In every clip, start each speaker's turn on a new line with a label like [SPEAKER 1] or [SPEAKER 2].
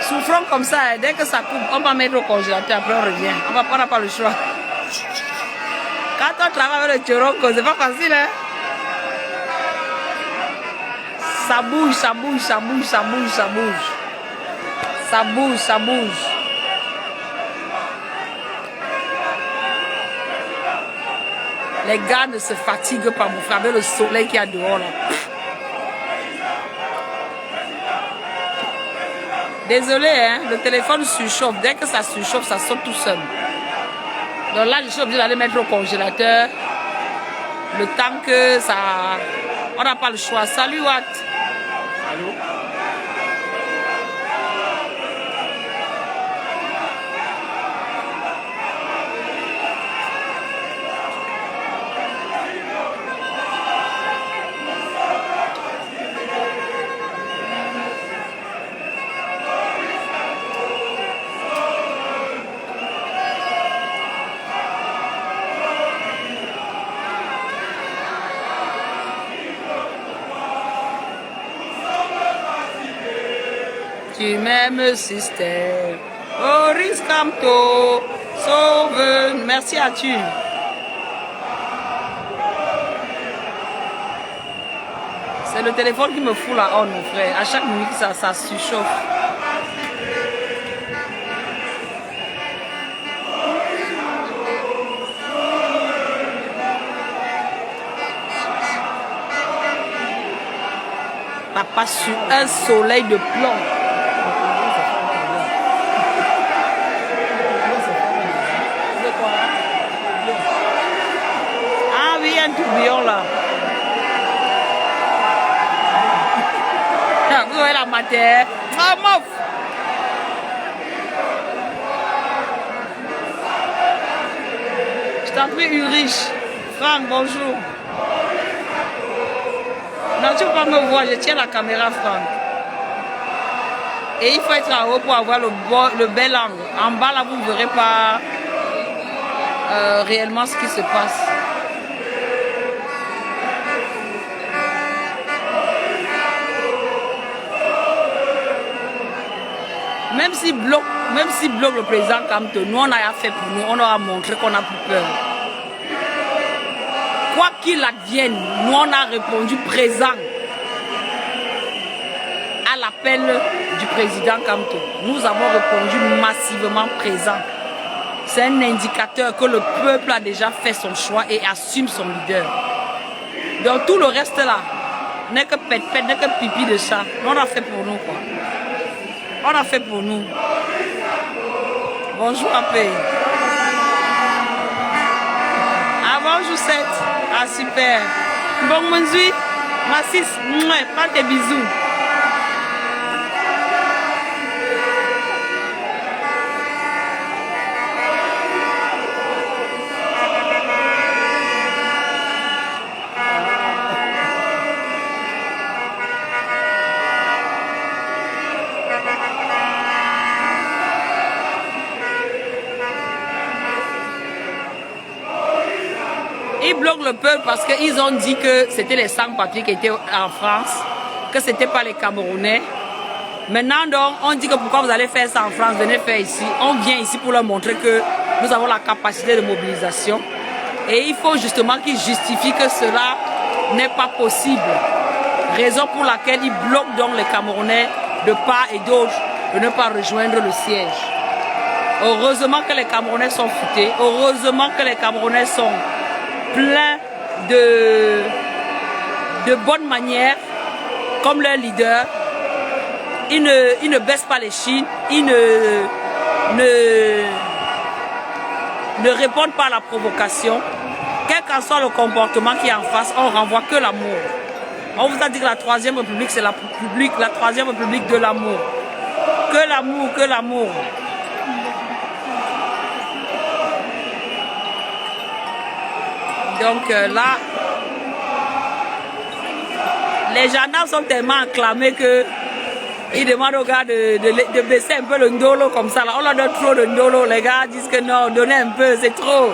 [SPEAKER 1] Souffrons comme ça, hein. Dès que ça coupe, on va mettre au congélateur, après on revient. On n'a pas le choix. Quand on travaille avec le Tchoroko, c'est pas facile, hein. Ça bouge, ça bouge, ça bouge, ça bouge, ça bouge. Ça bouge, ça bouge. Les gars ne se fatiguent pas, vous frère, avec le soleil qu'il y a dehors là. Désolé, hein, le téléphone surchauffe. Dès que ça surchauffe, ça saute tout seul. Donc là, je suis obligée d'aller mettre au congélateur. Le temps que ça... On n'a pas le choix. Salut, Watt. Allô? Tu m'aimes, sister. Oh, Riscamto. Sauve. Merci à tu. C'est le téléphone qui me fout la honte, mon frère. À chaque minute, ça surchauffe. Papa sur un soleil de plomb. Ah oui, un tourbillon là. Vous voyez la matière. Ah, mof. Je t'en prie, Ulrich. Franck, bonjour. Non, tu ne peux pas me voir, je tiens la caméra, Franck. Et il faut être en haut pour avoir le bel angle. En bas, là, vous ne verrez pas réellement ce qui se passe. Même si bloque le président Kamto, nous, on a fait pour nous, on a montré qu'on n'a plus peur. Quoi qu'il advienne, nous, on a répondu présent à l'appel du président Kamto. Nous avons répondu massivement présent. C'est un indicateur que le peuple a déjà fait son choix et assume son leader. Donc tout le reste là, n'est que pète-pète, n'est que pipi de chat. On a fait pour nous quoi. On a fait pour nous. Bonjour AP. Ah bonjour 7. Ah super. Bon Monzui. Ma 6. Prends tes bisous. Ils bloquent le peuple parce qu'ils ont dit que c'était les sans-papiers qui étaient en France, que ce n'était pas les Camerounais. Maintenant, donc, on dit que pourquoi vous allez faire ça en France, venez faire ici. On vient ici pour leur montrer que nous avons la capacité de mobilisation. Et il faut justement qu'ils justifient que cela n'est pas possible. Raison pour laquelle ils bloquent donc les Camerounais de part et d'autre de ne pas rejoindre le siège. Heureusement que les Camerounais sont foutés. Heureusement que les Camerounais sont plein de bonnes manières, comme leur leader. Ils ne baissent pas les chines, ils ne répondent pas à la provocation. Quel qu'en soit le comportement qui est en face, on renvoie que l'amour. On vous a dit que la Troisième République, c'est la Troisième République de l'amour. Que l'amour, que l'amour. Donc là, les gendarmes sont tellement acclamés que ils demandent aux gars de baisser un peu le ndolo comme ça. Là. On leur donne trop de ndolo. Les gars disent que non, donnez un peu, c'est trop.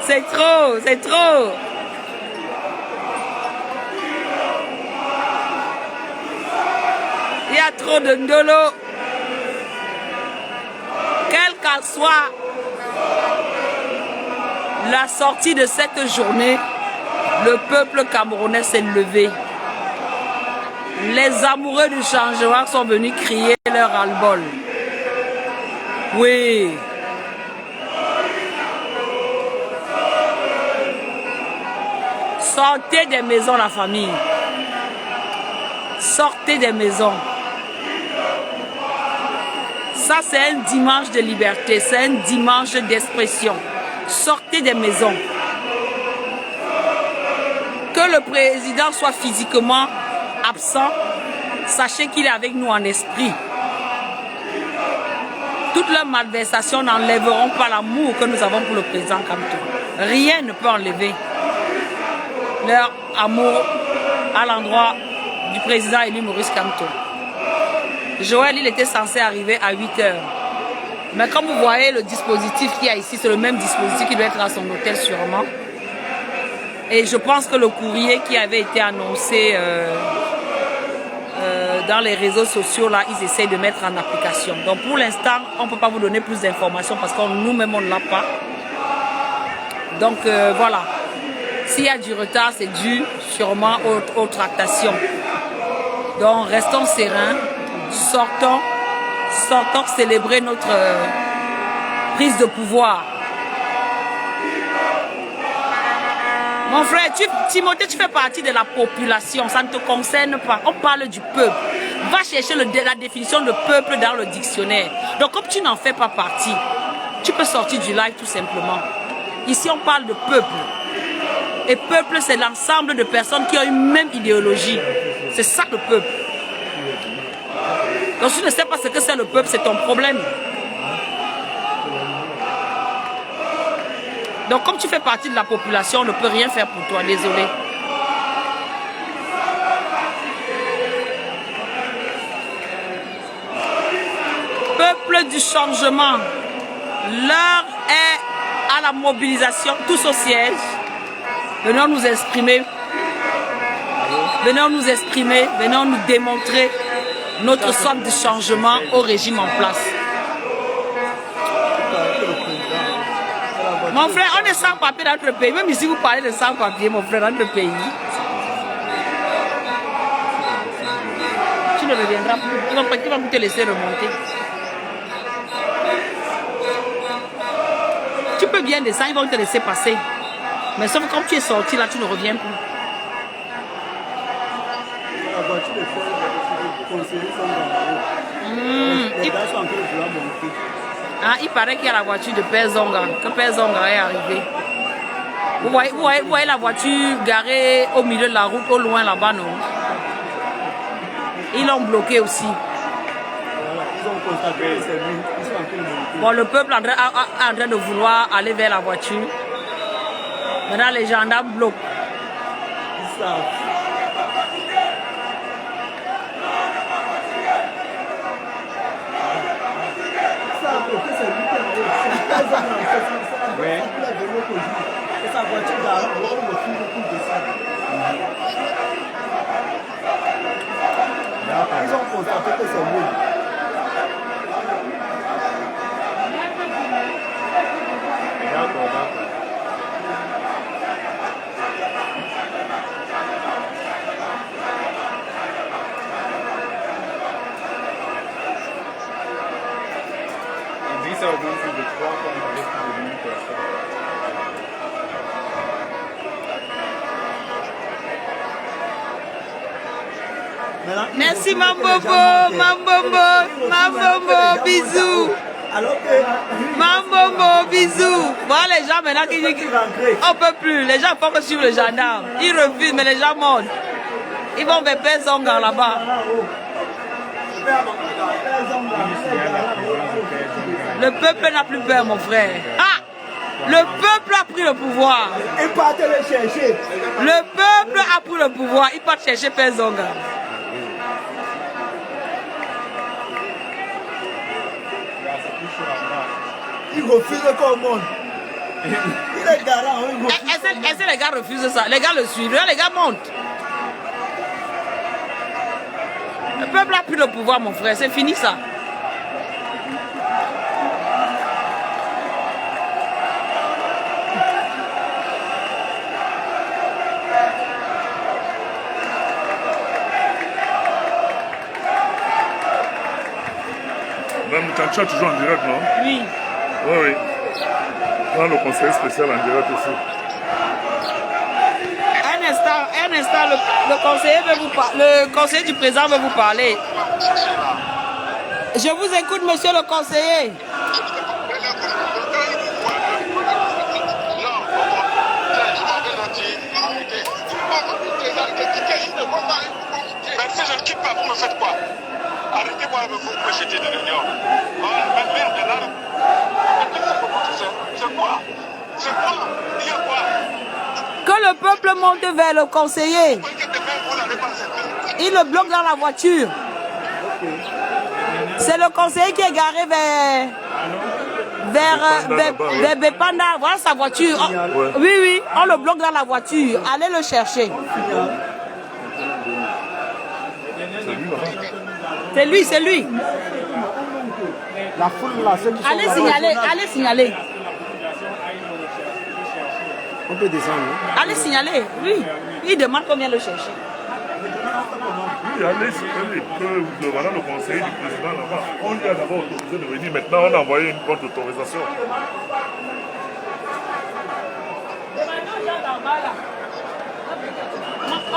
[SPEAKER 1] C'est trop, c'est trop. Il y a trop de ndolo. soit la sortie de cette journée, le peuple camerounais s'est levé. Les amoureux du changement sont venus crier leur ras-le-bol. Oui. Sortez des maisons, la famille. Sortez des maisons. Ça, c'est un dimanche de liberté, c'est un dimanche d'expression. Sortez des maisons. Que le président soit physiquement absent, sachez qu'il est avec nous en esprit. Toutes leurs malversations n'enlèveront pas l'amour que nous avons pour le président Kamto. Rien ne peut enlever leur amour à l'endroit du président élu Maurice Kamto. Joël, il était censé arriver à 8 h. Mais comme vous voyez le dispositif qu'il y a ici, c'est le même dispositif qui doit être à son hôtel sûrement. Et je pense que le courrier qui avait été annoncé dans les réseaux sociaux, là, ils essayent de mettre en application. Donc pour l'instant, on ne peut pas vous donner plus d'informations parce que nous-mêmes, on ne l'a pas. Donc voilà. S'il y a du retard, c'est dû sûrement aux tractations. Donc restons sereins, sortons célébrer notre prise de pouvoir. Mon frère, Timothée, tu fais partie de la population, ça ne te concerne pas. On parle du peuple. Va chercher la définition de peuple dans le dictionnaire. Donc comme tu n'en fais pas partie, tu peux sortir du live tout simplement. Ici, on parle de peuple. Et peuple, c'est l'ensemble de personnes qui ont une même idéologie. C'est ça le peuple. Donc si tu ne sais pas ce que c'est le peuple, c'est ton problème. Donc comme tu fais partie de la population, on ne peut rien faire pour toi, désolé. Peuple du changement, l'heure est à la mobilisation, tous au siège. Venons nous exprimer, venons nous démontrer notre soif de changement au régime en place. Mon frère, on est sans papier dans notre pays. Même ici, vous parlez de sans papier, mon frère, dans notre pays. Tu ne reviendras plus. Ils vont plus te laisser remonter. Tu peux bien descendre, ils vont te laisser passer. Mais sauf que comme tu es sorti là, tu ne reviens plus.
[SPEAKER 2] La voiture de conseiller les gars sont en train de vouloir monter.
[SPEAKER 1] Ah, il paraît qu'il y a la voiture de Père Zonga, que Père Zonga est arrivé. Vous voyez la voiture garée au milieu de la route, au loin là-bas, non? Ils l'ont bloqué aussi.
[SPEAKER 2] Voilà, ils ont constaté que c'est lui. Ils sont en train de monter.
[SPEAKER 1] Bon, le peuple est en train de vouloir aller vers la voiture. Maintenant, les gendarmes bloquent.
[SPEAKER 2] Ils savent. Ouais. Et sa voiture garée, on le filme pour descendre. Ils ont constaté que c'est lui. D'accord, d'accord.
[SPEAKER 3] Il dit ça au bout de 3 fois, on avait plus de 1000 personnes.
[SPEAKER 1] Merci Mambombo, Mambombo, bisous.
[SPEAKER 2] Alors que
[SPEAKER 1] Mambombo, bisous. Voilà les gens maintenant qui disent qu'on ne peut plus. Les gens font que suivre le gendarme. Ils refusent, mais les gens montent. Ils vont vers Père Zonga là-bas. Le peuple n'a plus peur, mon frère. Ah! Le peuple a pris le pouvoir.
[SPEAKER 2] ils partent le chercher.
[SPEAKER 1] Le peuple a pris le pouvoir. Ils partent chercher Père Zonga.
[SPEAKER 2] Il refuse qu'on monte. Il est garant, il refuse.
[SPEAKER 1] Est-ce que les gars refusent ça? Les gars le suivent. Les gars montent. Le peuple a pris le pouvoir, mon frère. C'est fini ça.
[SPEAKER 4] Madame Kancha, toujours en direct, non?
[SPEAKER 1] Oui.
[SPEAKER 4] Oui, oui. Dans le conseil spécial en direct aussi.
[SPEAKER 1] Un instant, le conseiller veut vous le conseiller du président veut vous parler. Je vous écoute, monsieur le conseiller.
[SPEAKER 5] Mais si je ne quitte pas, vous me faites quoi? Arrêtez-moi avec vous, me jeter de l'union. C'est quoi? C'est quoi? Il y a quoi?
[SPEAKER 1] Que le peuple monte vers le conseiller. Il le bloque dans la voiture. C'est le conseiller qui est garé vers Bepanda. Voilà sa voiture. Oh, oui, oui, on le bloque dans la voiture. Allez le chercher. C'est lui, c'est lui.
[SPEAKER 2] La foule là, ceux qui sont
[SPEAKER 1] Allez
[SPEAKER 2] là-bas,
[SPEAKER 1] signaler, allez signaler.
[SPEAKER 2] on peut descendre. Hein?
[SPEAKER 1] Allez signaler, oui. Il demande combien le chercher.
[SPEAKER 4] Oui, allez signaler que voilà le conseiller du président là-bas. On lui a d'abord autorisé de venir. Maintenant, on a envoyé une contre-autorisation.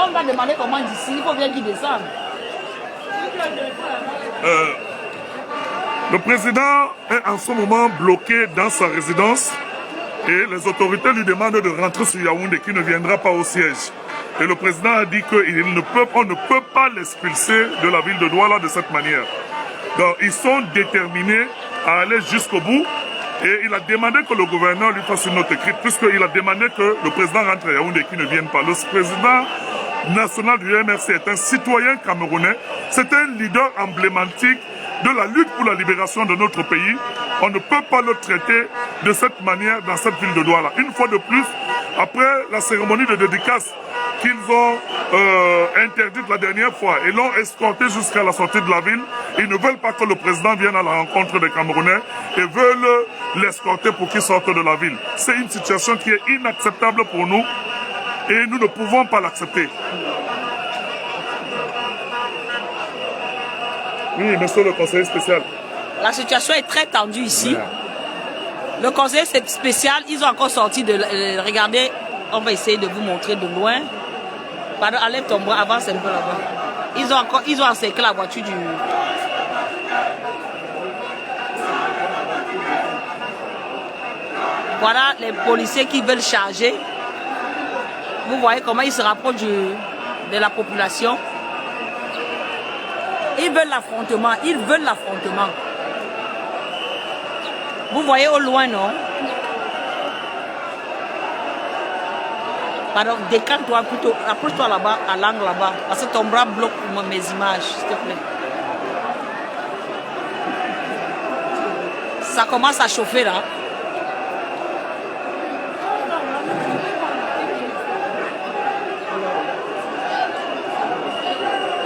[SPEAKER 1] On va demander comment d'ici, il faut bien qu'il descende.
[SPEAKER 4] Le président est en ce moment bloqué dans sa résidence et les autorités lui demandent de rentrer sur Yaoundé, qui ne viendra pas au siège. Et le président a dit qu'on ne peut pas l'expulser de la ville de Douala de cette manière. Donc ils sont déterminés à aller jusqu'au bout et il a demandé que le gouverneur lui fasse une note écrite puisqu'il a demandé que le président rentre à Yaoundé et qu'il ne vienne pas. Le président national du MRC est un citoyen camerounais, c'est un leader emblématique de la lutte pour la libération de notre pays. On ne peut pas le traiter de cette manière dans cette ville de Douala. Une fois de plus, après la cérémonie de dédicace qu'ils ont interdite la dernière fois et l'ont escorté jusqu'à la sortie de la ville, ils ne veulent pas que le président vienne à la rencontre des Camerounais et veulent l'escorter pour qu'il sorte de la ville. C'est une situation qui est inacceptable pour nous et nous ne pouvons pas l'accepter. Oui, monsieur le conseiller spécial.
[SPEAKER 1] La situation est très tendue ici. Le conseiller spécial, ils ont encore sorti de... regardez, on va essayer de vous montrer de loin. Pardon, enlève ton bras, avance un peu là-bas. Ils ont encerclé la voiture du... Voilà les policiers qui veulent charger. Vous voyez comment ils se rapprochent de la population. Ils veulent l'affrontement, ils veulent l'affrontement. Vous voyez au loin, non? Pardon, décale-toi plutôt, approche-toi là-bas, à l'angle là-bas, parce que ton bras bloque mes images, s'il te plaît. Ça commence à chauffer là.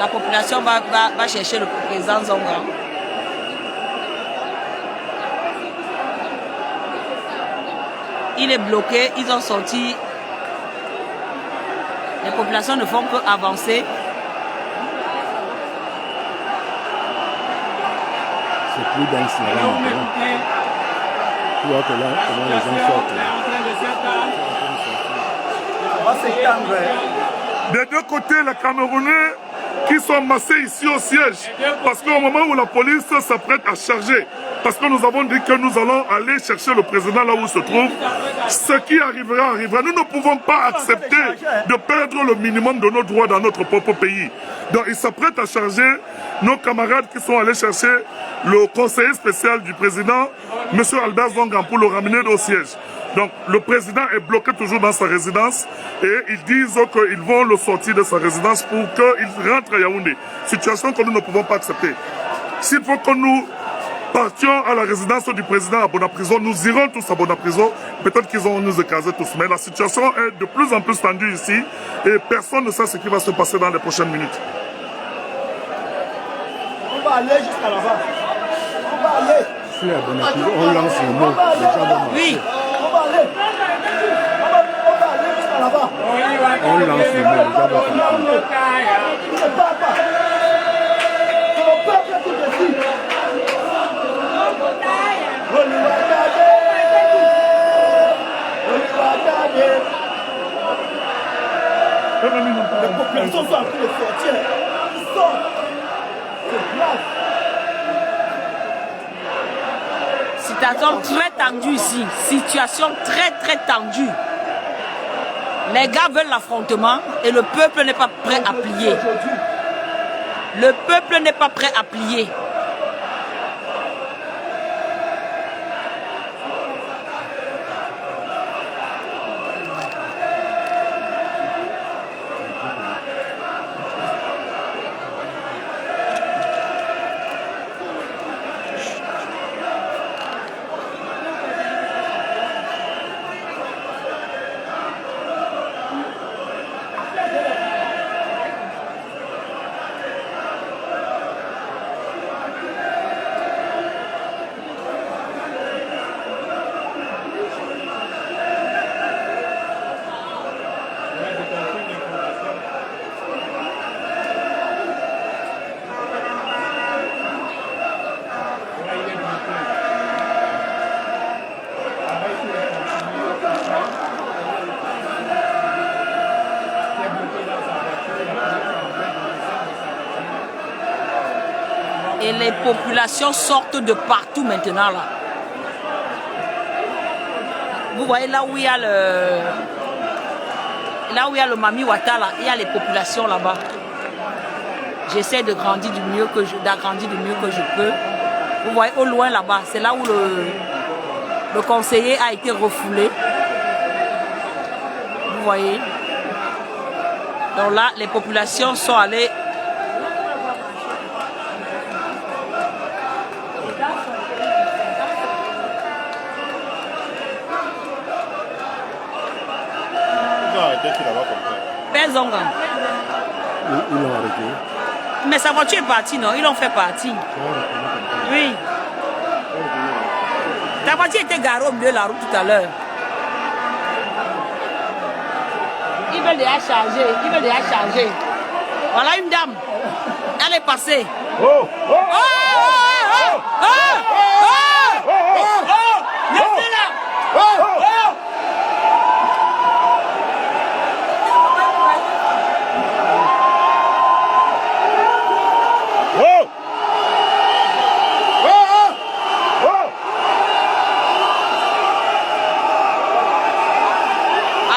[SPEAKER 1] La population va chercher le président Zonga. Il est bloqué, ils ont sorti. Les populations ne font qu'avancer.
[SPEAKER 2] C'est plus dense là. Tu vois que là, comment les gens sortent. On va s'étendre.
[SPEAKER 4] Des deux côtés, les Camerounais qui sont massés ici au siège. Parce qu'au moment où la police s'apprête à charger, parce que nous avons dit que nous allons aller chercher le président là où il se trouve, ce qui arrivera, arrivera. Nous ne pouvons pas accepter de perdre le minimum de nos droits dans notre propre pays. Donc ils s'apprêtent à charger nos camarades qui sont allés chercher le conseiller spécial du président, M. Albert Zongan, pour le ramener au siège. Donc le président est bloqué toujours dans sa résidence et ils disent qu'ils vont le sortir de sa résidence pour qu'il rentre à Yaoundé. Situation que nous ne pouvons pas accepter. S'il faut que nous partions à la résidence du président à Bonaprison, nous irons tous à Bonaprison. Peut-être qu'ils vont nous écraser tous. Mais la situation est de plus en plus tendue ici et personne ne sait ce qui va se passer dans les prochaines minutes.
[SPEAKER 2] On va aller jusqu'à là-bas. On va aller. Si à Bonaprison, on lance le mot.
[SPEAKER 1] Oui.
[SPEAKER 2] On va aller. On va aller jusqu'à là-bas. On lance le mot. Il ne part pas. C'est le peuple qui décide. Les populations sont en train de sortir. Ils sortent. C'est grave.
[SPEAKER 1] Situation très tendue ici. Situation très tendue. Les gars veulent l'affrontement et le peuple n'est pas prêt à plier. Le peuple n'est pas prêt à plier. Et les populations sortent de partout maintenant là. Vous voyez là où il y a le Mami Wata là, il y a les populations là-bas. J'essaie de grandir du mieux que je peux. Vous voyez au loin là-bas, c'est là où le conseiller a été refoulé. Vous voyez. Donc là, les populations sont allées. Père Zonga.
[SPEAKER 2] Ils l'ont arrêté.
[SPEAKER 1] Mais sa voiture est partie, non? Ils l'ont fait partir. Oui. Ta voiture était garée au milieu de la route tout à l'heure. Ils veulent déjà charger. Voilà une dame. Elle est passée.
[SPEAKER 4] Oh! Oh!
[SPEAKER 1] Laissez-la!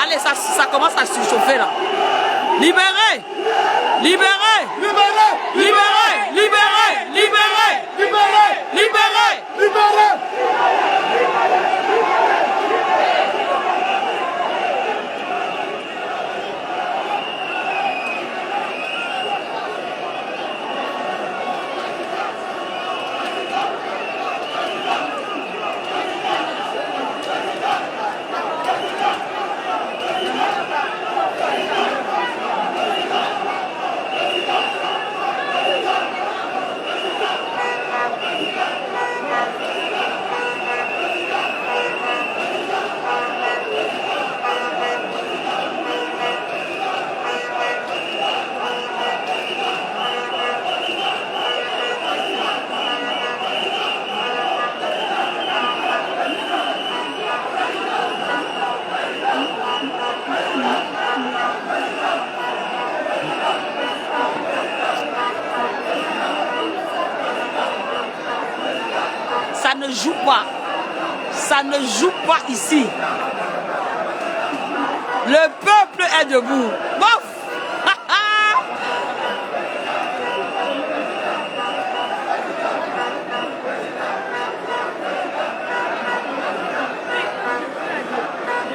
[SPEAKER 1] Allez, ça commence à se chauffer là. Libérez! Libérez!
[SPEAKER 2] Libérez!
[SPEAKER 1] Libérez! Libérez! Libérez!
[SPEAKER 2] Libérez!
[SPEAKER 1] Libérez!
[SPEAKER 2] Libérez!
[SPEAKER 1] Ça ne joue pas ici. Le peuple est debout. Bof!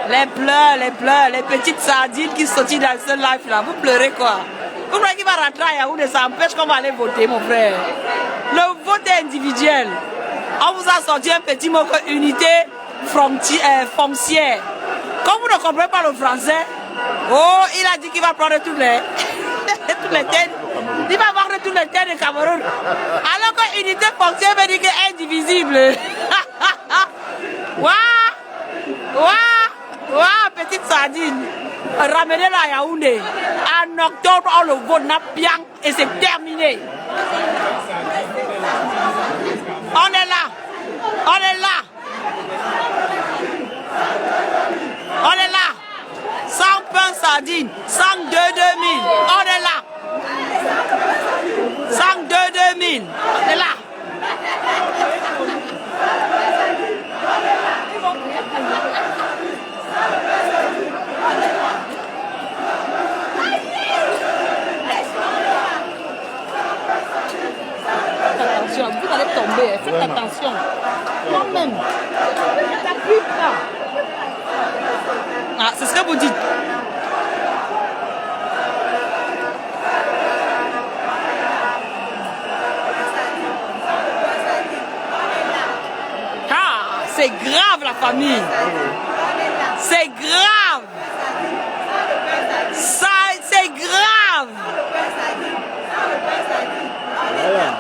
[SPEAKER 1] Les pleurs, les petites sardines qui sortent dans ce live là. Vous pleurez quoi? Vous croyez qu'il va rentrer à Yaoundé, ça empêche qu'on va aller voter, mon frère. Le vote est individuel. On vous a sorti un petit mot que unité foncière. Comme vous ne comprenez pas le français, oh, il a dit qu'il va prendre toutes les terres. Il va prendre toutes les terres de Cameroun. Alors que unité foncière veut dire qu'elle est indivisible. Waouh, petite sardine. Ramenez-la à Yaoundé. En octobre, on le vote n'a bien et c'est terminé. On est là. On est là. On est là. Sans pain sardine, sans 2-2. 000. On est là. Attention, vous allez tomber, faites attention. Moi-même, je t'appuie pas. Ah, c'est ce que vous dites. Ah, c'est grave la famille. C'est grave. Ça, c'est grave.
[SPEAKER 2] Voilà.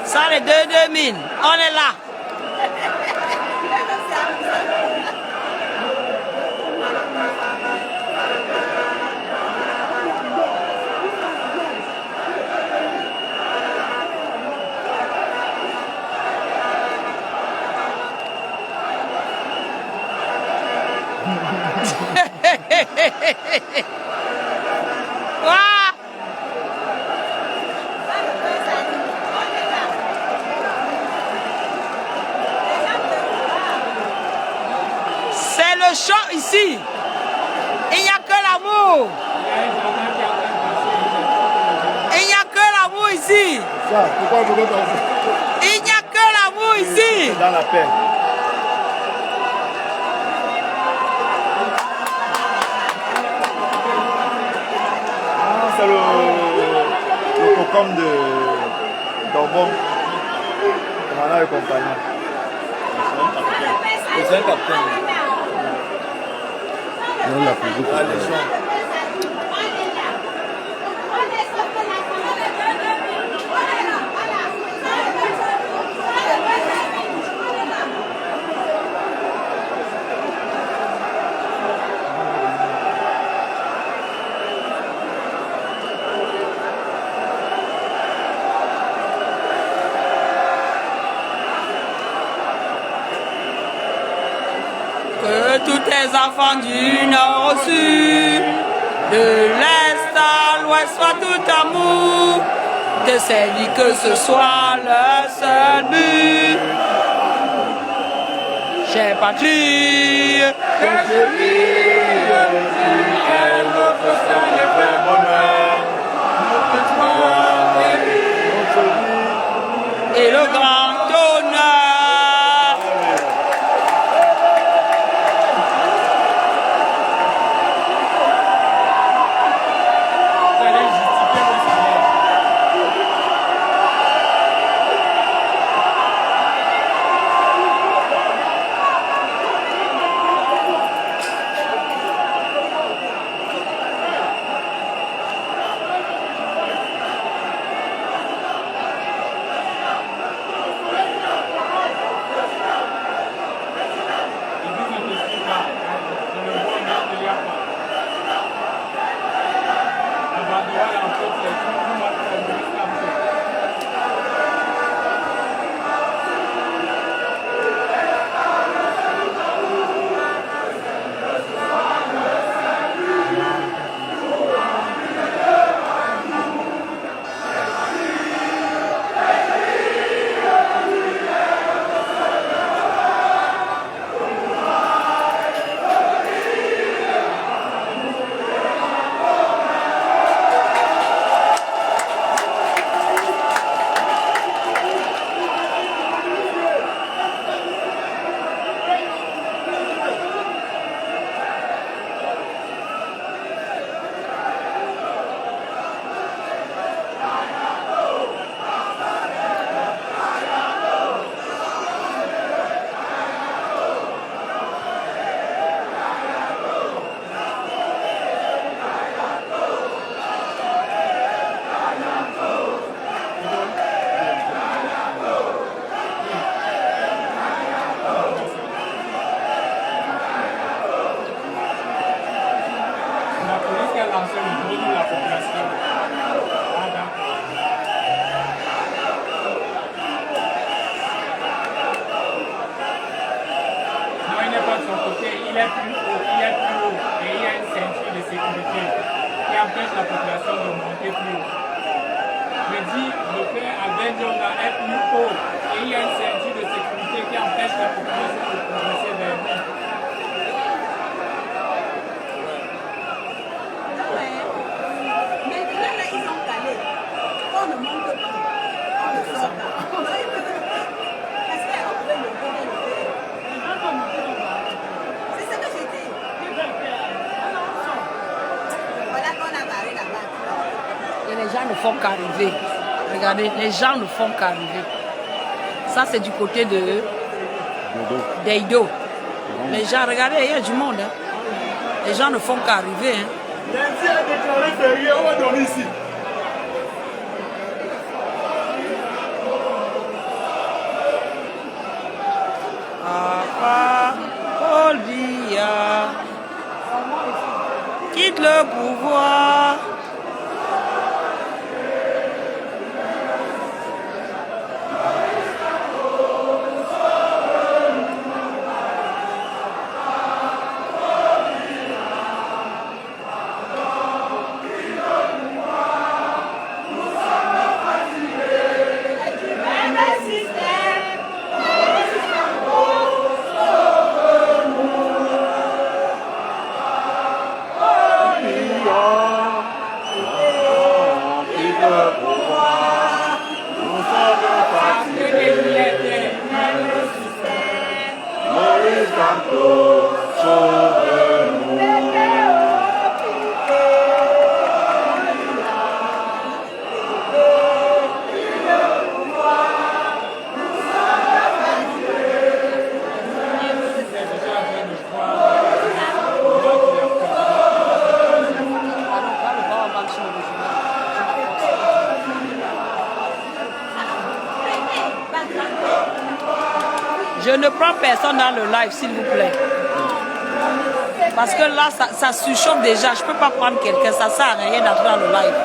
[SPEAKER 1] Ça, les 2000. On est là. Ouah. C'est le chant ici. Il n'y a que l'amour. Il n'y a que l'amour ici.
[SPEAKER 2] Ça, pourquoi vous voulez danser?
[SPEAKER 1] Il n'y a que l'amour ici.
[SPEAKER 2] Dans la paix. Ah, c'est le cocom de Dorbon. Voilà le compagnon. C'est un capitaine. Non, la plus vite. La légende.
[SPEAKER 1] Que tous tes enfants du nord au sud, de l'est à l'ouest soient tout amour, de servir que ce soit leur seul but. Chère patrie, que je vive, tu es notre seul et vrai bonheur, notre gloire et le grand honneur.
[SPEAKER 3] Il est plus haut et il y a une ceinture de sécurité qui empêche la population de monter plus haut. Je dis, le père Abenjonga est plus haut et il y a une ceinture de sécurité qui empêche la population de progresser vers lui.
[SPEAKER 6] Maintenant, là, ils sont calés. On ne monte plus. On ne sort pas. Est-ce qu'on peut le faire? C'est ce que j'ai dit. Voilà qu'on a barré là-bas.
[SPEAKER 1] Et les gens ne font qu'arriver. Regardez, les gens ne font qu'arriver. Ça, c'est du côté de d'Eido. Les gens, regardez, il y a du monde. Hein. Les gens ne font qu'arriver. Hein.
[SPEAKER 2] Lundi a déclaré férié, on va dormir ici.
[SPEAKER 1] Papa, Olia, quitte le pouvoir. Je ne prends personne dans le live, s'il vous plaît. Parce que là, ça surchauffe déjà. Je ne peux pas prendre quelqu'un. Ça ne sert à rien d'entrer dans le live.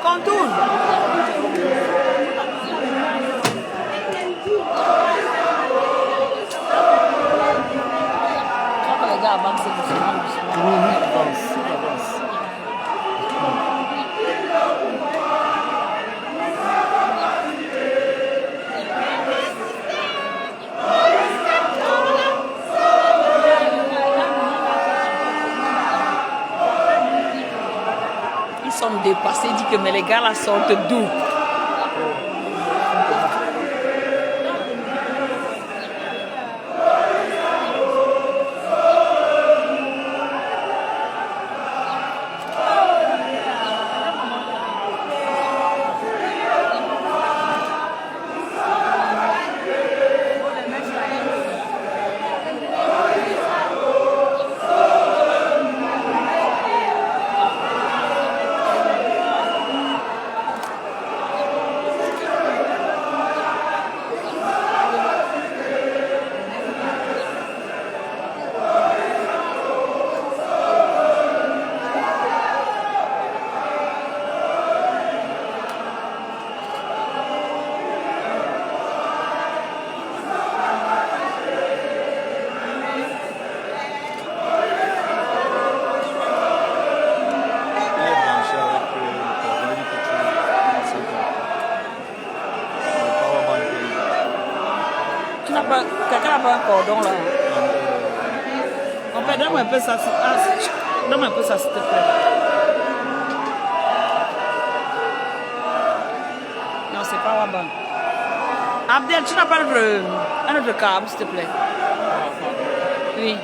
[SPEAKER 1] Contourne. Les gars avancent doucement.
[SPEAKER 2] Avance.
[SPEAKER 1] Ils sont dépassés, dit que mais les gars là sortent d'où? quelqu'un n'a pas un cordon là. En fait, donne-moi un peu ça. Donne-moi un peu ça, s'il te plaît. Non, c'est pas Waban. Abdel, tu n'as pas un autre câble, s'il te plaît? Oui.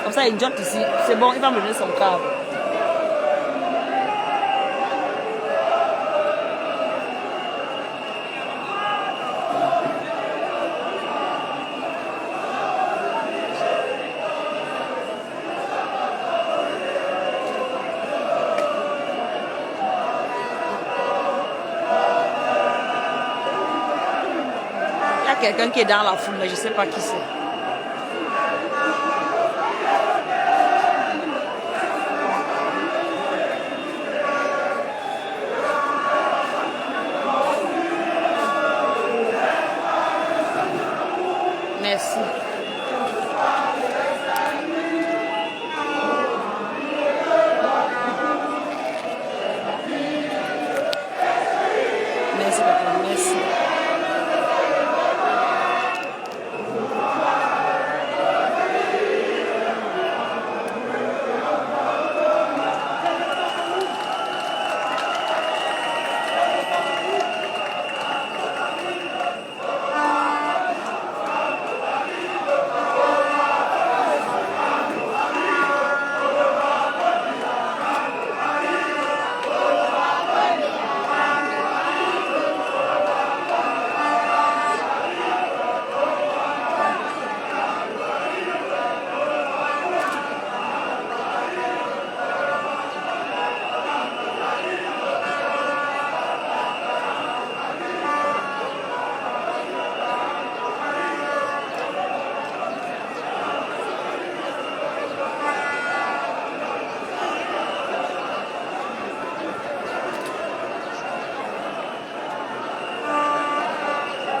[SPEAKER 1] Comme ça, il jotte ici. C'est bon, il va me donner son câble. Quelqu'un qui est dans la foule, mais je ne sais pas qui c'est. Merci. Merci, papa. Merci.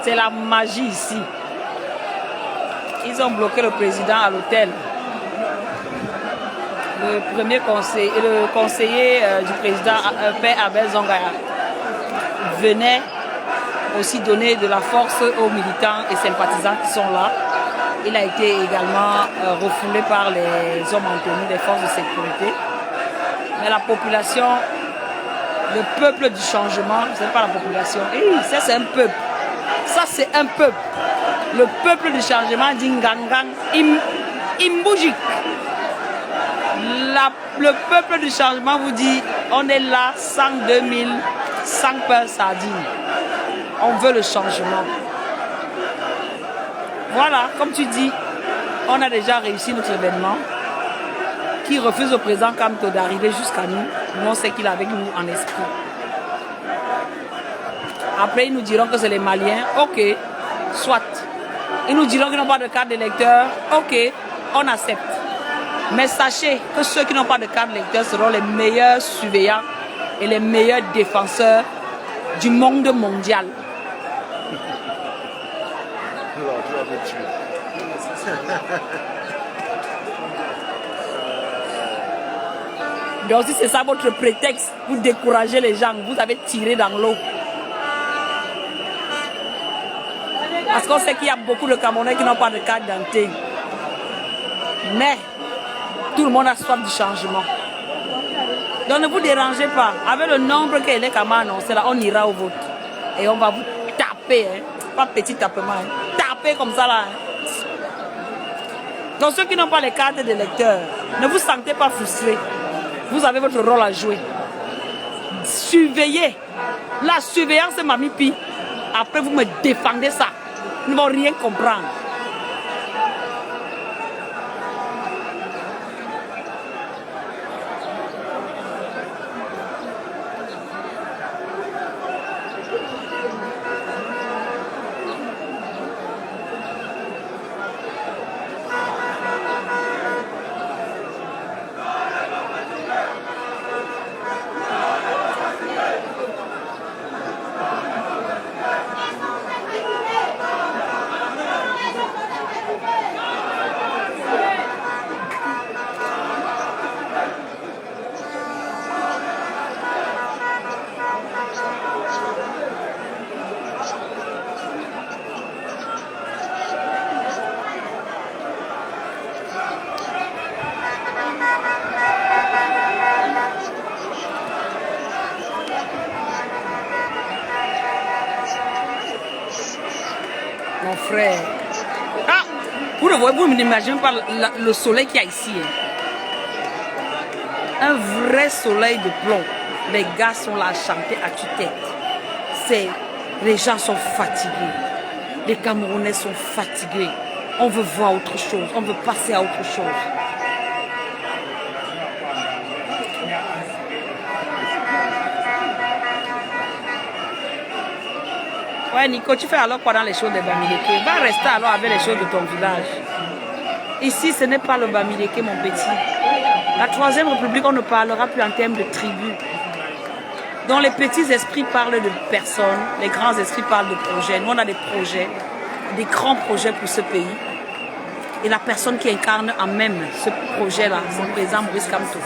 [SPEAKER 1] C'est la magie ici. Ils ont bloqué le président à l'hôtel. Le premier conseiller, le conseiller du président, Père Abel Zongaya, venait aussi donner de la force aux militants et sympathisants qui sont là. Il a été également refoulé par les hommes en tenue des forces de sécurité. Mais la population, le peuple du changement, ce n'est pas la population, ça c'est un peuple. Ça c'est un peuple. Le peuple du changement dit Ngangang Imbujik. Le peuple du changement vous dit on est là, 102 000, 100 peurs sardines. On veut le changement. Voilà, comme tu dis, on a déjà réussi notre événement. Qui refuse au président Kamto d'arriver jusqu'à nous. Nous on sait qu'il est avec nous en esprit. Après, ils nous diront que c'est les Maliens. Ok, soit. Ils nous diront qu'ils n'ont pas de carte d'électeur. Ok, on accepte. Mais sachez que ceux qui n'ont pas de carte d'électeur seront les meilleurs surveillants et les meilleurs défenseurs du monde mondial. Donc si c'est ça votre prétexte pour décourager les gens, vous avez tiré dans l'eau. Parce qu'on sait qu'il y a beaucoup de Camerounais qui n'ont pas de carte d'identité. Mais tout le monde a soif du changement. Donc ne vous dérangez pas. Avec le nombre que les Camerounais annoncé là, on ira au vote. Et on va vous taper. Hein. Pas petit tapement. Hein. Taper comme ça là. Hein. Donc ceux qui n'ont pas les cartes d'électeurs, ne vous sentez pas frustrés. Vous avez votre rôle à jouer. Surveillez. La surveillance c'est Mamie Pi. Après vous me défendez ça. Ils ne vont rien comprendre. frère. Ah, vous n'imaginez pas le soleil qu'il y a ici. Hein. Un vrai soleil de plomb. Les gars sont là à chanter à tue-tête. Les gens sont fatigués. Les Camerounais sont fatigués. On veut voir autre chose. On veut passer à autre chose. Ouais, Nico, tu fais alors quoi dans les choses de Bamileke? Va rester alors avec les choses de ton village. Ici, ce n'est pas le Bamileke, mon petit. La Troisième République, on ne parlera plus en termes de tribus. Donc les petits esprits parlent de personnes, les grands esprits parlent de projets. Nous, on a des projets, des grands projets pour ce pays. Et la personne qui incarne en même ce projet-là, c'est le président Maurice Kamto.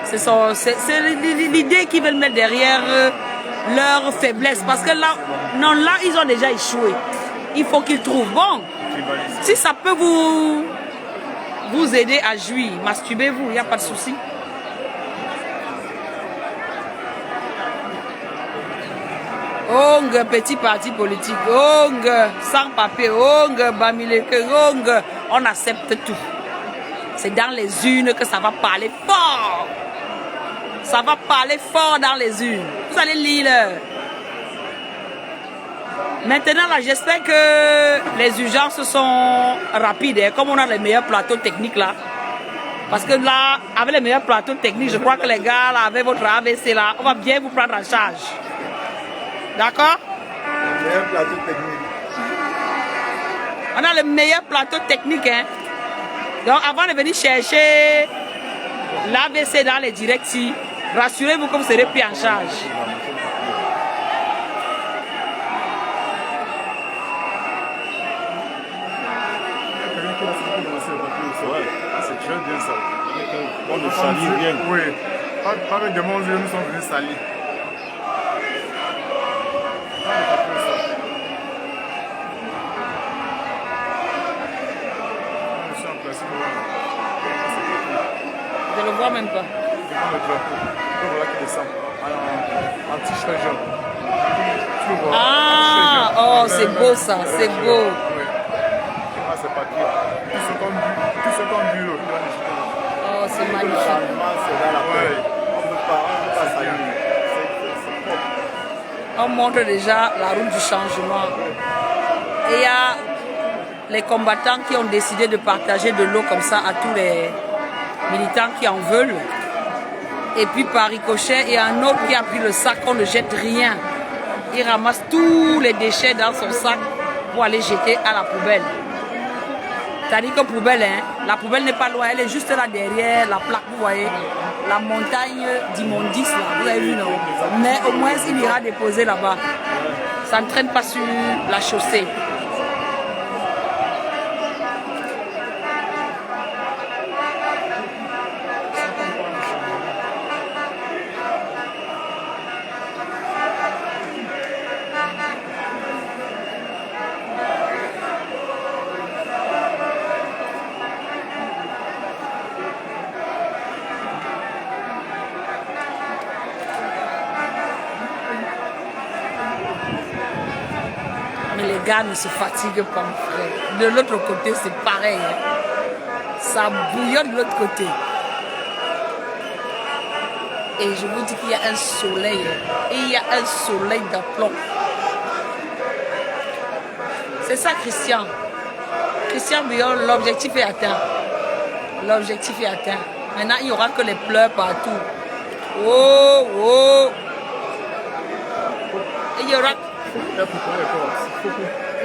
[SPEAKER 1] C'est l'idée qu'ils veulent mettre derrière leur faiblesse. Parce que là, non, là, ils ont déjà échoué. Il faut qu'ils trouvent. Bon, si ça peut vous aider à jouir, masturbez-vous, il n'y a pas de souci. Ong, petit parti politique, Ong, sans papier, Ong, Bamileke, Ong, on accepte tout. C'est dans les urnes que ça va parler fort. Ça va parler fort dans les urnes. Vous allez lire. Maintenant, là, j'espère que les urgences sont rapides. Hein, comme on a les meilleurs plateaux techniques là. Parce que là, avec les meilleurs plateaux techniques, je crois que les gars, là, avec votre AVC là, on va bien vous prendre en charge. D'accord?
[SPEAKER 2] Le meilleur plateau technique.
[SPEAKER 1] On a le meilleur plateau technique. Hein? Donc, avant de venir chercher l'AVC dans les directs, rassurez-vous que vous serez pris en charge.
[SPEAKER 2] C'est très bien ça.
[SPEAKER 7] On le salit bien.
[SPEAKER 2] Oui. Pas de mon Dieu, nous sommes venus salir.
[SPEAKER 1] Je ne le vois même pas.
[SPEAKER 2] Devant le drapeau. Le voilà qui descend. En t-shirt jaune. Tu le vois?
[SPEAKER 1] Ah, oh, c'est beau ça, c'est beau.
[SPEAKER 2] Oui. Ah, c'est papier. Tout ce qu'on bu, il va les jeter.
[SPEAKER 1] Oh, c'est magnifique.
[SPEAKER 2] C'est dans la paix. On ne peut pas salir. C'est propre.
[SPEAKER 1] On montre déjà la route du changement. Et il y a les combattants qui ont décidé de partager de l'eau comme ça à tous les militants qui en veulent. Et puis par ricochet, il y a un autre qui a pris le sac, on ne jette rien. Il ramasse tous les déchets dans son sac pour aller jeter à la poubelle. C'est-à-dire que poubelle, hein, la poubelle n'est pas loin, elle est juste là derrière la plaque, vous voyez, la montagne d'immondices là, vous avez vu non? Mais au moins il ira déposer là-bas. Ça ne traîne pas sur la chaussée. Mais les gars ne se fatiguent pas, mon frère. De l'autre côté, c'est pareil. Hein. Ça bouillonne de l'autre côté. Et je vous dis qu'il y a un soleil. Et il y a un soleil d'aplomb. C'est ça, Christian. Christian Billon, l'objectif est atteint. L'objectif est atteint. Maintenant, il n'y aura que les pleurs partout. Oh, oh. Et il y aura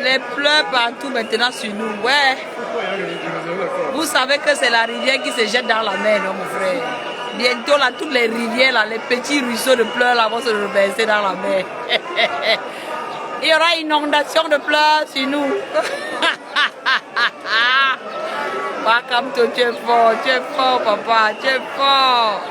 [SPEAKER 1] les pleurs partout maintenant sur nous. Ouais. Vous savez que c'est la rivière qui se jette dans la mer, non, mon frère. Bientôt, là, toutes les rivières, là, les petits ruisseaux de pleurs là, vont se reverser dans la mer. Il y aura une inondation de pleurs sur nous. Wakamto, tu es fort, papa, tu es fort.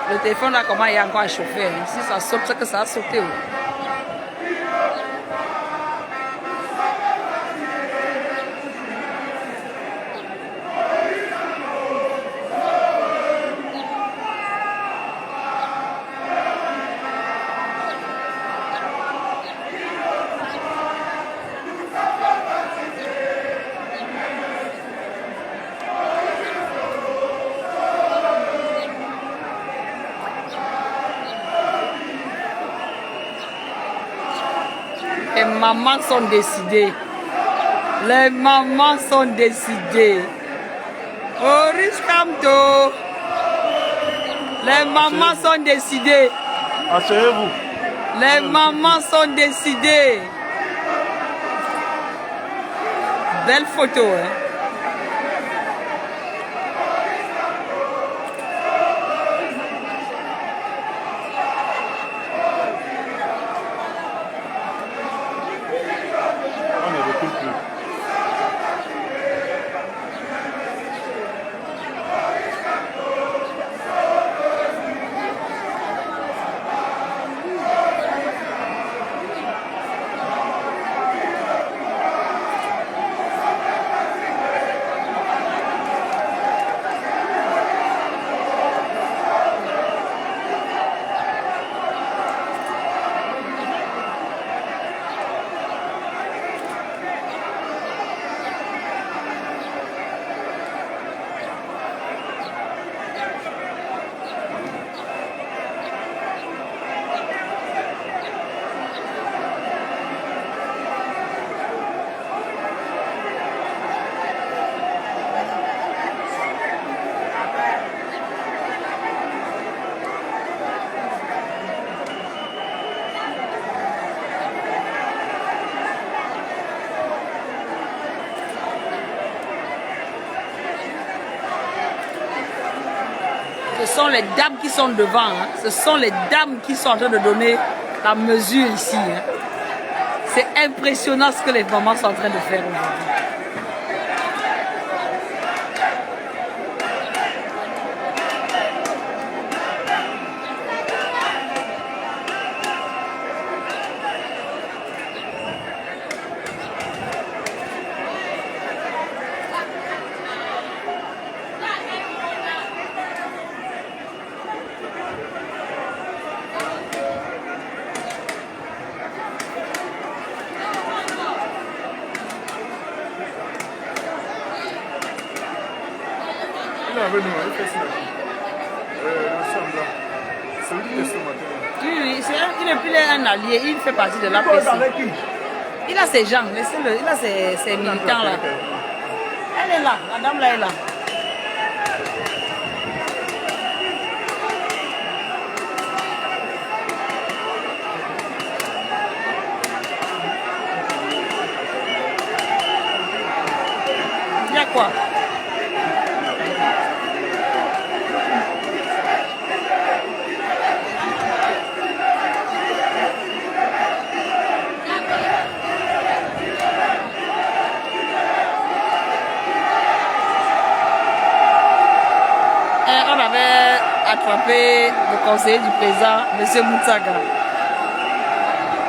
[SPEAKER 1] Le téléphone là, comment il y a encore à chauffer. Hein. Si ça saute, c'est que ça a sauté. les mamans sont décidées. Les mamans sont décidées. Oh, Riskamto. Les mamans sont décidées.
[SPEAKER 7] Asseyez-vous.
[SPEAKER 1] Les mamans sont décidées. Belle photo, hein.
[SPEAKER 7] On ne recule plus.
[SPEAKER 1] Ce sont les dames qui sont devant. Hein. Ce sont les dames qui sont en train de donner la mesure ici. Hein. C'est impressionnant ce que les mamans sont en train de faire aujourd'hui.
[SPEAKER 2] Il est avec nous, il fait ça. Le semblant. C'est lui qui est ce matin.
[SPEAKER 1] Oui, il n'est plus un allié, il fait partie de l'APC. Il a ses gens, laissez-le, il a ses militants là. Elle est là, la dame là est là. Il y a quoi? On avait attrapé le conseiller du président, M. Moutsaga.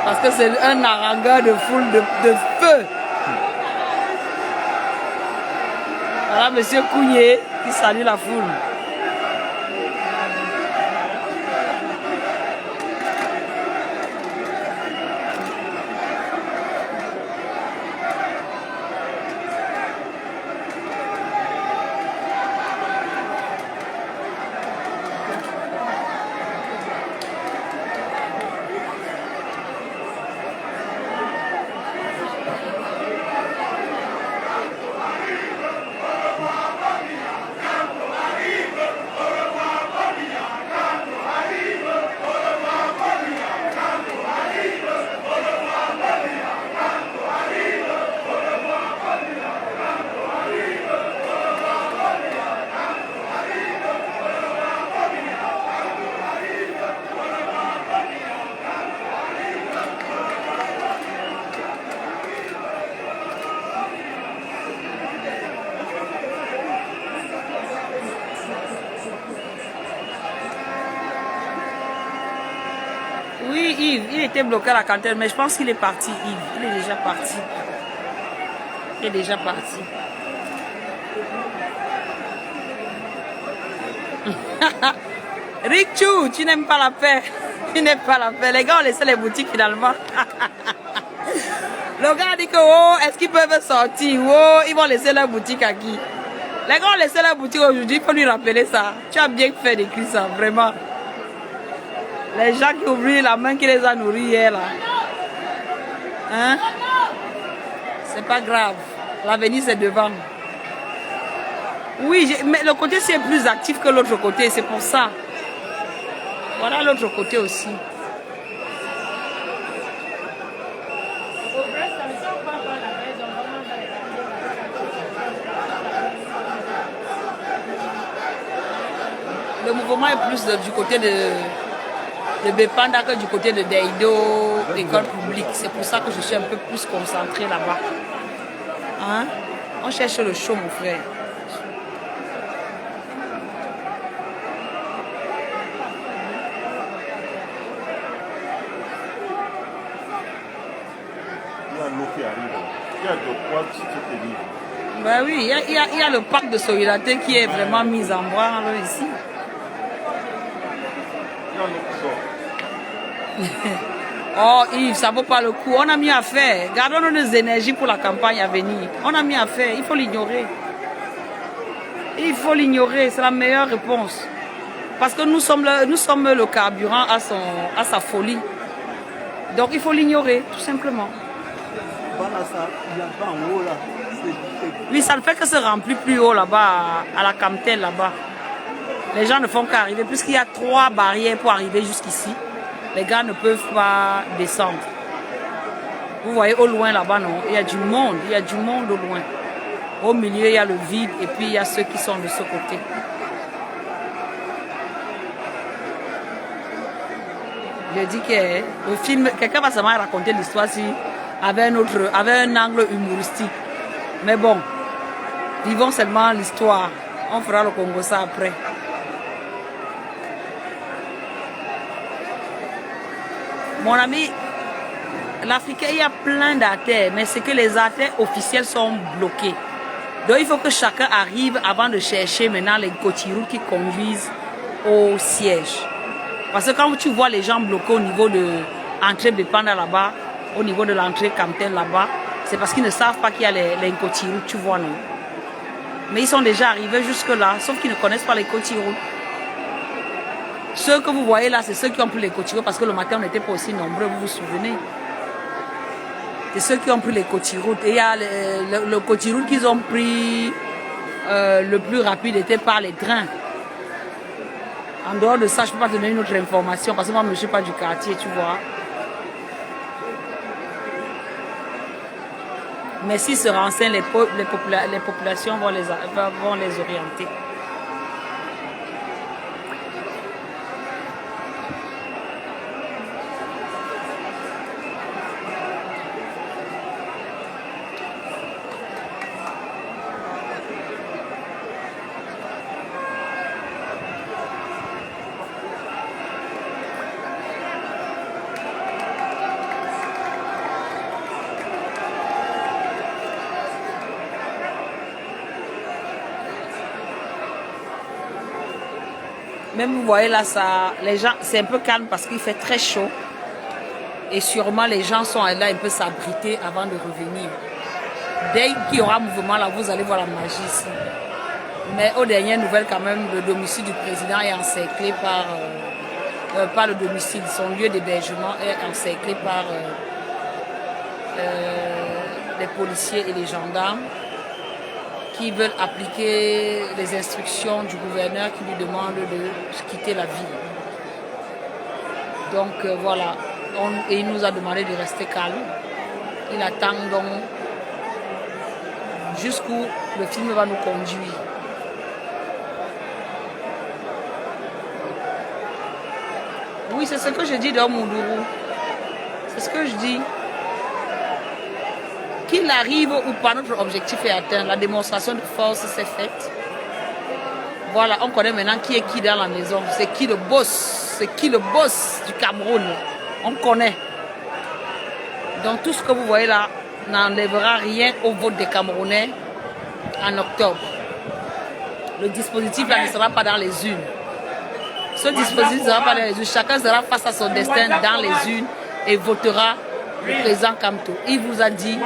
[SPEAKER 1] Parce que c'est un harangueur de foule de feu. Voilà M. Kounié qui salue la foule. Oui, Yves, il était bloqué à la cantine, mais je pense qu'il est parti, Yves. Il est déjà parti. Il est déjà parti. Richu, tu n'aimes pas la paix. Tu n'aimes pas la paix. Les gars ont laissé les boutiques finalement. Le gars dit que, oh, est-ce qu'ils peuvent sortir? Oh, ils vont laisser leur boutique à qui? Les gars ont laissé leur boutique aujourd'hui, il faut lui rappeler ça. Tu as bien fait d'écrire ça, vraiment. Les gens qui ouvrent la main qui les a nourris hier là. Hein? C'est pas grave. L'avenir, c'est devant. Oui, mais le côté, c'est plus actif que l'autre côté. C'est pour ça. Voilà l'autre côté aussi. Le mouvement est plus du côté de Bepanda que du côté de Deido, école publique. C'est pour ça que je suis un peu plus concentrée là-bas. Hein? On cherche le show, mon frère.
[SPEAKER 7] Il y a l'eau qui arrive. Il y a de quoi si tu te livres.
[SPEAKER 1] Ben oui, il y a le parc de solidarité qui est vraiment mis en branle ici.
[SPEAKER 7] Il y a l'eau qui sort.
[SPEAKER 1] Oh Yves, ça vaut pas le coup. On a mis à faire. Gardons nos énergies pour la campagne à venir. On a mis à faire. Il faut l'ignorer. Il faut l'ignorer. C'est la meilleure réponse. Parce que nous sommes le carburant à sa folie. Donc il faut l'ignorer, tout simplement.
[SPEAKER 8] Voilà ça, il y a pas en haut là.
[SPEAKER 1] Oui, ça ne fait que se remplir plus haut là-bas, à la Camtel là-bas. Les gens ne font qu'arriver, puisqu'il y a 3 barrières pour arriver jusqu'ici. Les gars ne peuvent pas descendre. Vous voyez au loin là-bas, non? Il y a du monde au loin. Au milieu, il y a le vide et puis il y a ceux qui sont de ce côté. Je dis que le film, quelqu'un va seulement raconter l'histoire avec un angle humoristique. Mais bon, vivons seulement l'histoire. On fera le Congo ça après. Mon ami, l'Africain, il y a plein d'artères, mais c'est que les artères officielles sont bloquées. Donc il faut que chacun arrive avant de chercher maintenant les cotiroutes qui conduisent au siège. Parce que quand tu vois les gens bloqués au niveau de l'entrée Bepanda là-bas, au niveau de l'entrée Camtel là-bas, c'est parce qu'ils ne savent pas qu'il y a les cotiroutes, tu vois, non? Mais ils sont déjà arrivés jusque-là, sauf qu'ils ne connaissent pas les cotiroutes. Ceux que vous voyez là, c'est ceux qui ont pris les cotiroutes parce que le matin, on n'était pas aussi nombreux, vous vous souvenez? C'est ceux qui ont pris les cotiroutes. Et il y a le cotiroute qu'ils ont pris le plus rapide était par les trains. En dehors de ça, je ne peux pas te donner une autre information parce que moi, je ne suis pas du quartier, tu vois. Mais s'ils se renseignent, les populations vont les orienter. Même vous voyez là, les gens, c'est un peu calme parce qu'il fait très chaud. Et sûrement les gens sont là un peu s'abriter avant de revenir. Dès qu'il y aura mouvement là, vous allez voir la magie ici. Mais aux dernières nouvelles quand même, le domicile du président est encerclé par le domicile. Son lieu d'hébergement est encerclé par les policiers et les gendarmes qui veulent appliquer les instructions du gouverneur qui lui demande de quitter la ville. Donc voilà, et il nous a demandé de rester calme. Il attend donc jusqu'où le film va nous conduire. Oui, c'est ce que je dis dans Moudourou. C'est ce que je dis. Qu'il arrive ou pas, notre objectif est atteint. La démonstration de force s'est faite. Voilà, on connaît maintenant qui est qui dans la maison. C'est qui le boss. C'est qui le boss du Cameroun. On connaît. Donc tout ce que vous voyez là n'enlèvera rien au vote des Camerounais en octobre. Le dispositif là ne sera pas dans les urnes. Ce dispositif ne sera pas dans les urnes. Chacun sera face à son destin dans les urnes et votera le président Kamto. Il nous a dit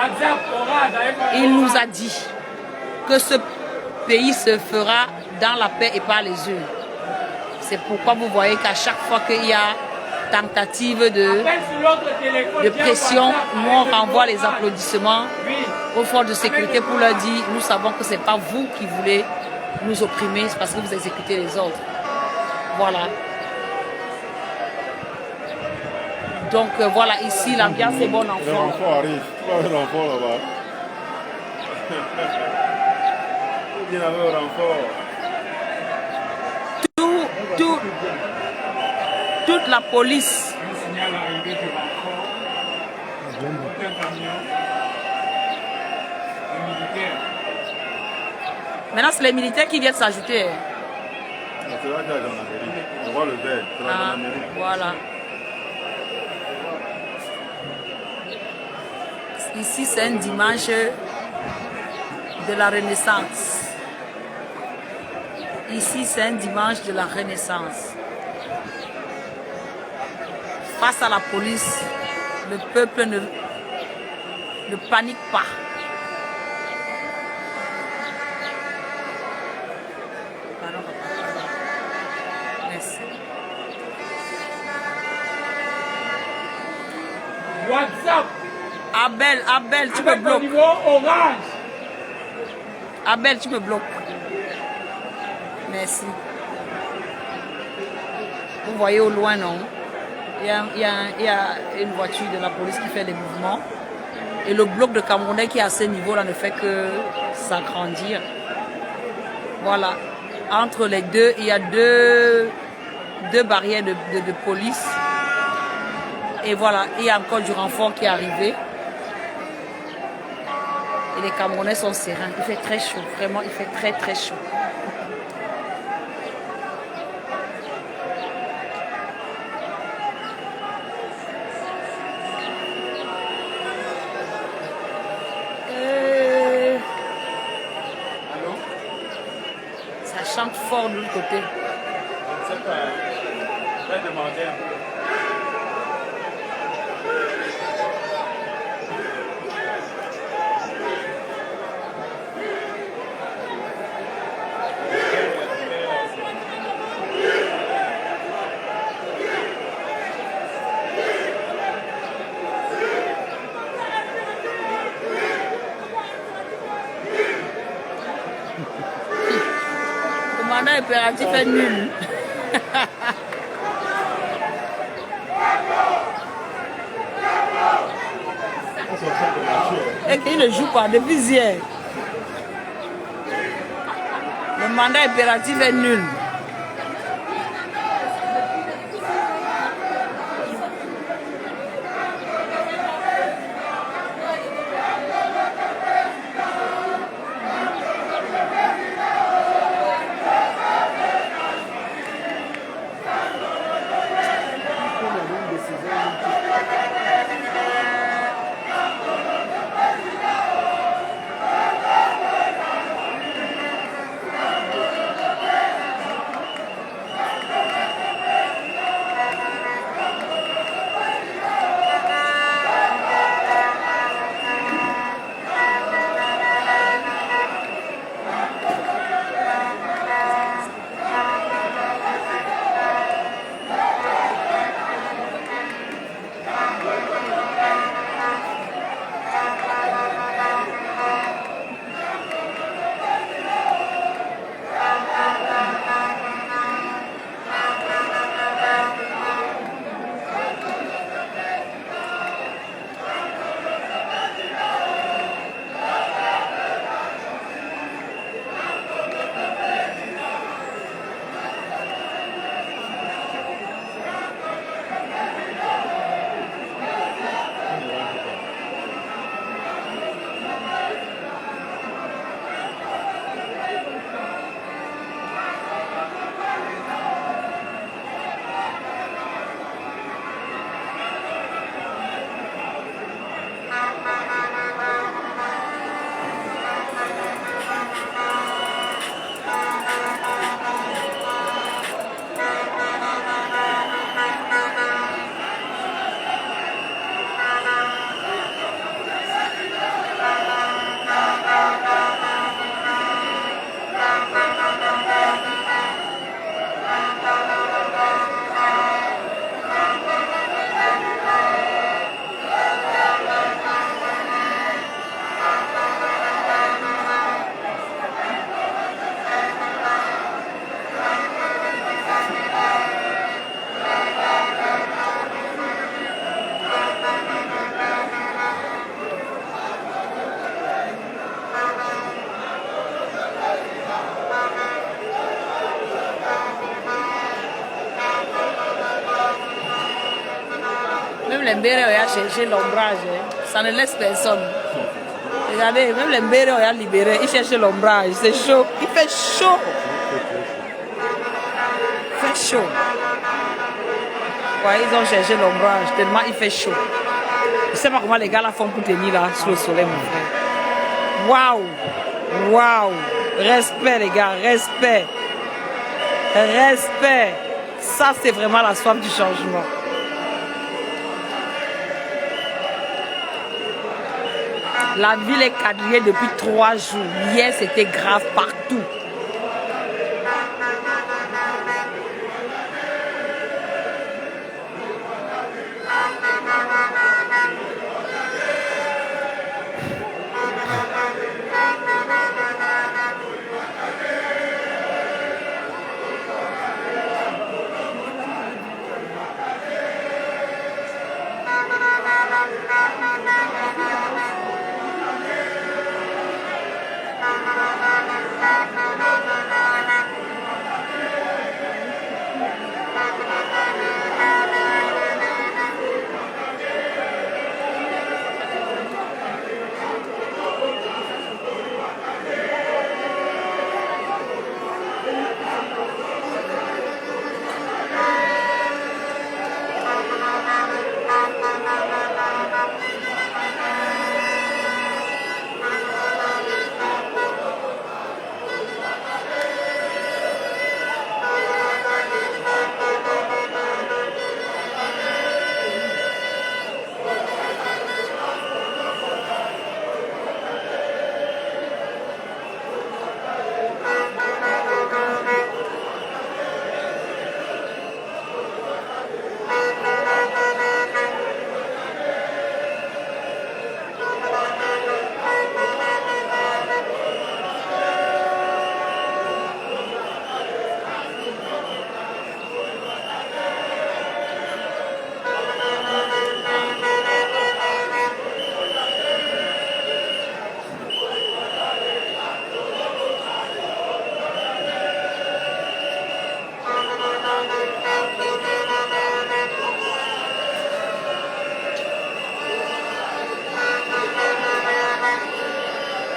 [SPEAKER 1] que ce pays se fera dans la paix et par les urnes. C'est pourquoi vous voyez qu'à chaque fois qu'il y a tentative
[SPEAKER 3] Appelle sur l'autre téléphone,
[SPEAKER 1] de
[SPEAKER 3] tiens,
[SPEAKER 1] pression.
[SPEAKER 3] WhatsApp,
[SPEAKER 1] Nous, on
[SPEAKER 3] avec le
[SPEAKER 1] renvoie les
[SPEAKER 3] WhatsApp.
[SPEAKER 1] applaudissements
[SPEAKER 3] Oui.
[SPEAKER 1] aux forces de sécurité pour leur dire, nous savons que ce n'est pas vous qui voulez nous opprimer, c'est parce que vous exécutez les ordres. Voilà. Donc voilà, ici l'ambiance est bonne en
[SPEAKER 7] Les
[SPEAKER 1] France.
[SPEAKER 7] renforts arrivent. Tu vas voir l'enfant là-bas. Il vient avec le renfort.
[SPEAKER 1] Toute la police,
[SPEAKER 3] On signale l'arrivée du renfort. Un camion. Un militaire.
[SPEAKER 1] maintenant c'est les militaires qui viennent s'ajouter.
[SPEAKER 7] C'est là qu'il y a la gendarmerie. On voit le vert. C'est la
[SPEAKER 1] Ah,
[SPEAKER 7] gendarmerie.
[SPEAKER 1] voilà. Ici c'est un dimanche de la Renaissance. Ici c'est un dimanche de la Renaissance. Face à la police, le peuple ne panique pas. Pardon, papa. Merci.
[SPEAKER 3] WhatsApp.
[SPEAKER 1] Abel, tu me
[SPEAKER 3] Avec le
[SPEAKER 1] bloques.
[SPEAKER 3] niveau orange.
[SPEAKER 1] Abel, tu me bloques. Merci. Vous voyez au loin, non? Il y a une voiture de la police qui fait des mouvements. Et le bloc de Camerounais qui est à ce niveau-là ne fait que s'agrandir. Voilà. Entre les deux, il y a deux barrières de police. Et voilà, il y a encore du renfort qui est arrivé. Et les Camerounais sont sereins. Il fait très chaud, vraiment, il fait très très chaud. Ça chante fort de l'autre côté.
[SPEAKER 3] Je ne sais pas. Je vais demander un peu.
[SPEAKER 1] Le mandat impératif est nul. Et qu'il ne joue pas depuis hier. Le mandat impératif est nul. les mbérés ont cherché l'ombrage. Ça ne laisse personne. Regardez, même les mbérés ont libéré. Ils cherchent l'ombrage. C'est chaud. Il fait chaud. Il fait chaud. Ouais, ils ont cherché l'ombrage. Tellement il fait chaud. Je ne sais pas comment les gars là font pour tenir là sous le soleil, mon frère. Waouh! Waouh! Respect, les gars. Respect. Respect. Ça, c'est vraiment la soif du changement. La ville est quadrillée depuis 3 jours. Hier, c'était grave partout.